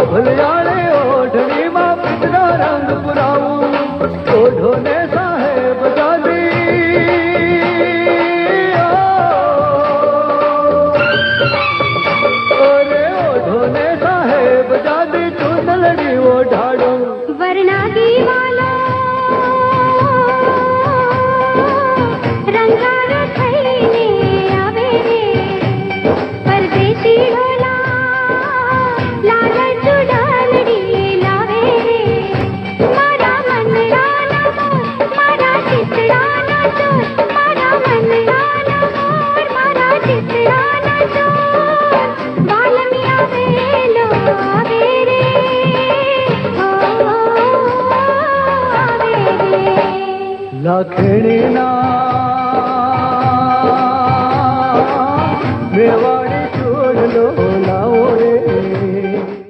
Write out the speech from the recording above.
ભલિયાળે ઓઢણીમાં પિતરા રંગ પુરાવું ઓઢો ને સાહેબ દાદી ઓરે ઓઢો ને સાહેબ દાદી ચૂંદલડી ઓઢાડો વરણા દીવાલો રંગાર થઈને આવે રે પરદેશી લાખેણી